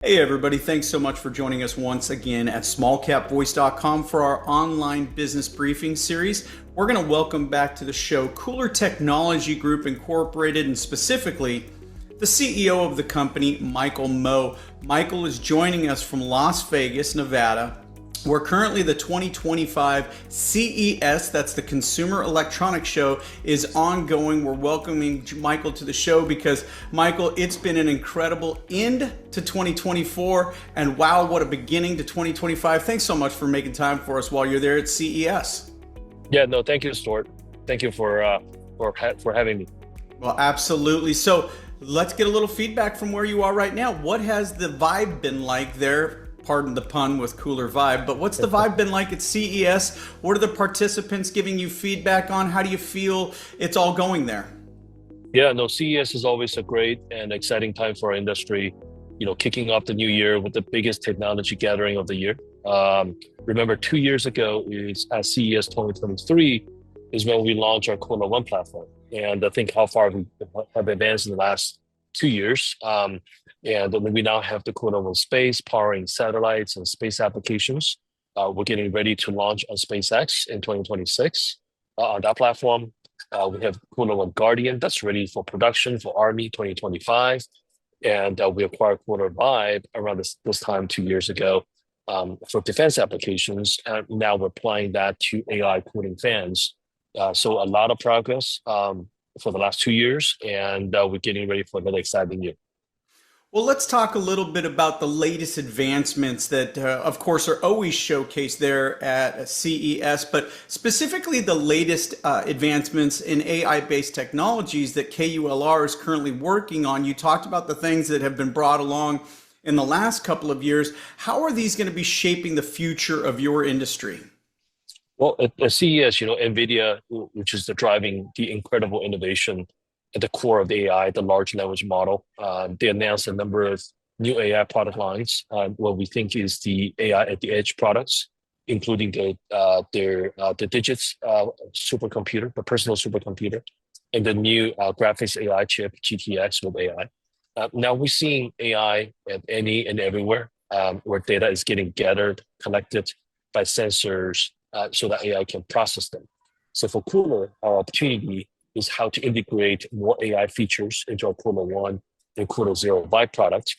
Hey everybody, thanks so much for joining us once again at smallcapvoice.com for our online business briefing series. We're going to welcome back to the show KULR Technology Group Incorporated, and specifically the CEO of the company, Michael Moe. Michael is joining us from Las Vegas, Nevada. We're currently the 2025 CES, that's the Consumer Electronics Show, is ongoing. We're welcoming Michael to the show because, Michael, it's been an incredible end to 2024, and wow, what a beginning to 2025. Thanks so much for making time for us while you're there at CES. Yeah, no, thank you, Stuart. Thank you for having me. Well, absolutely. So let's get a little feedback from where you are right now. What has the vibe been like there? Pardon the pun with KULR vibe, but what's the vibe been like at CES? What are the participants giving you feedback on? How do you feel it's all going there? Yeah, no, CES is always a great and exciting time for our industry. Kicking off the new year with the biggest technology gathering of the year. Remember, 2 years ago is at CES 2023 is when we launched our KULR One platform, and I think how far we have advanced in the last 2 years. And then we now have the KULR One Space powering satellites and space applications. We're getting ready to launch on SpaceX in 2026 on that platform. We have KULR One Guardian that's ready for production for Army 2025. And we acquired KULR Vibe around this time 2 years ago for defense applications. And now we're applying that to AI cooling fans. So a lot of progress for the last 2 years, and we're getting ready for another exciting year. Well, let's talk a little bit about the latest advancements that, of course, are always showcased there at CES, but specifically the latest advancements in AI-based technologies that KULR is currently working on. You talked about the things that have been brought along in the last couple of years. How are these going to be shaping the future of your industry? Well, at CES, NVIDIA, which is driving the incredible innovation at the core of the AI, the large language model, they announced a number of new AI product lines, what we think is the AI at the edge products, including the digits supercomputer, the personal supercomputer, and the new graphics AI chip, GTX with AI. Now we're seeing AI at any and everywhere, where data is getting gathered, collected by sensors, so that AI can process them. So for KULR, our opportunity is how to integrate more AI features into our KULR One and KULR Zero Vibe product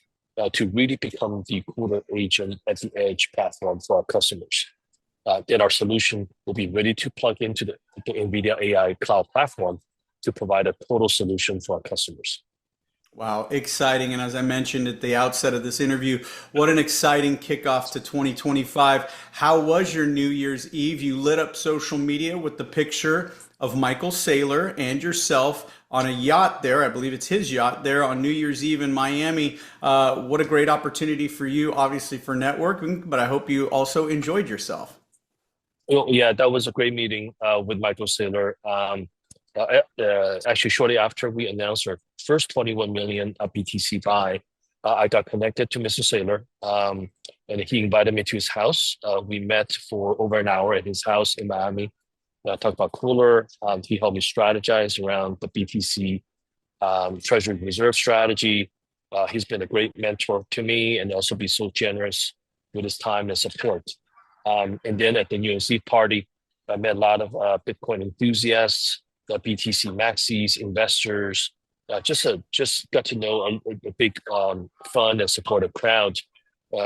to really become the KULR agent at the edge platform for our customers. Then our solution will be ready to plug into the NVIDIA AI cloud platform to provide a total solution for our customers. Wow, exciting. And as I mentioned at the outset of this interview, what an exciting kickoff to 2025. How was your New Year's Eve? You lit up social media with the picture of Michael Saylor and yourself on a yacht there. I believe it's his yacht there on New Year's Eve in Miami. What a great opportunity for you, obviously for networking, but I hope you also enjoyed yourself. Well, yeah, that was a great meeting with Michael Saylor. Actually, shortly after we announced our first 21 million BTC buy, I got connected to Mr. Saylor, and he invited me to his house. We met for over an hour at his house in Miami. Talked about KULR. He helped me strategize around the BTC Treasury Reserve strategy. He's been a great mentor to me and also be so generous with his time and support. And then at the New Year's Eve party, I met a lot of Bitcoin enthusiasts, the BTC maxis, investors. Just got to know a big fun and supportive crowd.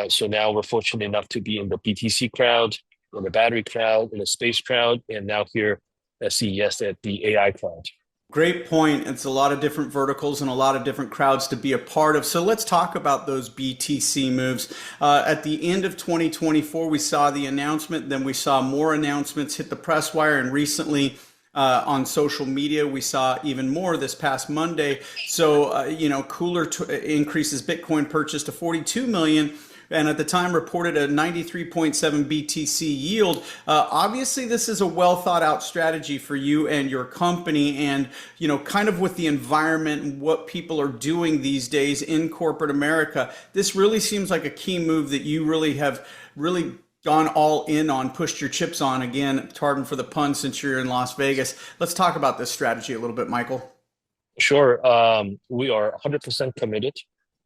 So now we're fortunate enough to be in the BTC crowd, in the battery crowd, in the space crowd, and now here at CES at the AI crowd. Great point. It's a lot of different verticals and a lot of different crowds to be a part of. So let's talk about those BTC moves. At the end of 2024, we saw the announcement, then we saw more announcements hit the press wire, and recently on social media, we saw even more this past Monday. So, KULR increases Bitcoin purchase to 42 million. And at the time reported a 93.7 BTC yield. Obviously, this is a well thought out strategy for you and your company, and kind of with the environment and what people are doing these days in corporate America, this really seems like a key move that you really have gone all in on, pushed your chips on. Again, pardon for the pun, since you're in Las Vegas. Let's talk about this strategy a little bit, Michael. Sure. We are 100% committed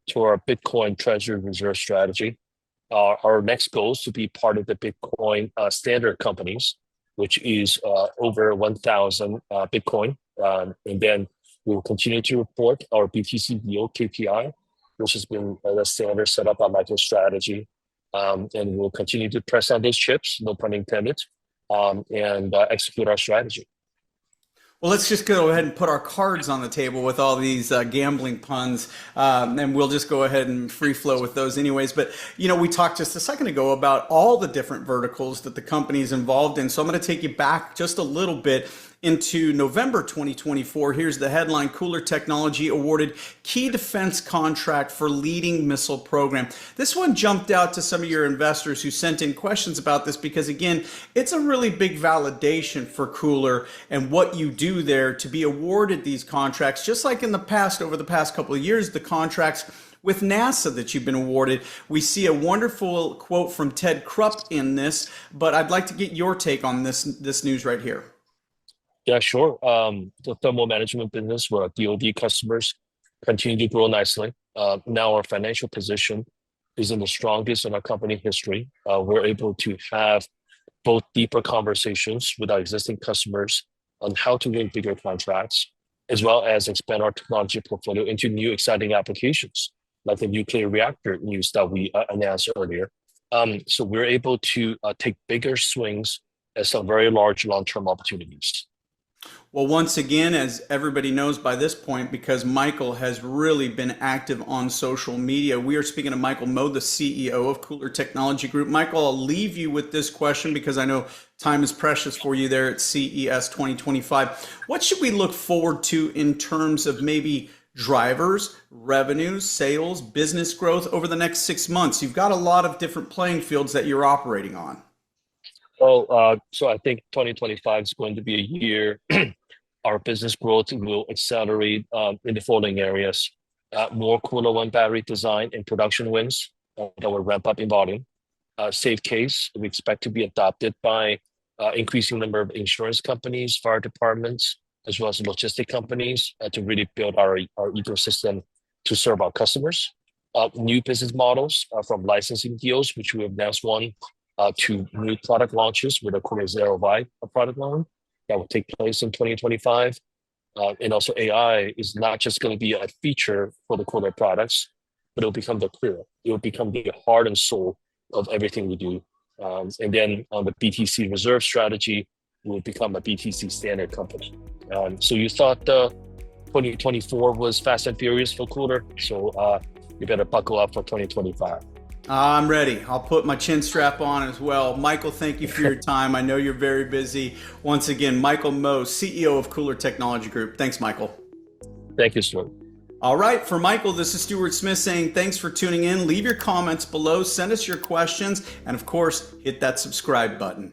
to our Bitcoin Treasury Reserve strategy. Our next goal is to be part of the Bitcoin standard companies, which is over 1,000 Bitcoin. And then we will continue to report our BTC yield KPI, which has been the standard set up by MicroStrategy. And we'll continue to press on those chips, no pun intended, and execute our strategy. Well, let's just go ahead and put our cards on the table with all these gambling puns, and we'll just go ahead and free flow with those anyways. But, we talked just a second ago about all the different verticals that the company is involved in. So I'm going to take you back just a little bit into November 2024. Here's the headline: KULR Technology awarded key defense contract for leading missile program. This one jumped out to some of your investors who sent in questions about this because, again, it's a really big validation for KULR and what you do there to be awarded these contracts. Just like in the past, over the past couple of years, the contracts with NASA that you've been awarded. We see a wonderful quote from Ted Krupp in this, but I'd like to get your take on this news right here. Yeah, sure. The thermal management business with our DoD customers continue to grow nicely. Now our financial position is in the strongest in our company history. We're able to have both deeper conversations with our existing customers on how to win bigger contracts, as well as expand our technology portfolio into new exciting applications, like the nuclear reactor news that we announced earlier. So we're able to take bigger swings at some very large long-term opportunities. Well, once again, as everybody knows by this point, because Michael has really been active on social media, we are speaking to Michael Moe, the CEO of KULR Technology Group. Michael, I'll leave you with this question because I know time is precious for you there at CES 2025. What should we look forward to in terms of maybe drivers, revenues, sales, business growth over the next 6 months? You've got a lot of different playing fields that you're operating on. Well, so I think 2025 is going to be a year our business growth will accelerate in the following areas. More KULR One battery design and production wins that will ramp up in volume. Safe case, we expect to be adopted by increasing number of insurance companies, fire departments, as well as logistic companies to really build our ecosystem to serve our customers. New business models from licensing deals, which we have announced one, to new product launches with a KULR Zero Vibe product line that will take place in 2025. And also AI is not just going to be a feature for the KULR products, but it will become the core. It will become the heart and soul of everything we do. And then on the BTC reserve strategy, we will become a BTC standard company. So you thought 2024 was fast and furious for KULR, so you better buckle up for 2025. I'm ready. I'll put my chin strap on as well. Michael, thank you for your time. I know you're very busy. Once again, Michael Moe, CEO of KULR Technology Group. Thanks, Michael. Thank you, Stuart. All right. For Michael, this is Stuart Smith saying thanks for tuning in. Leave your comments below. Send us your questions. And of course, hit that subscribe button.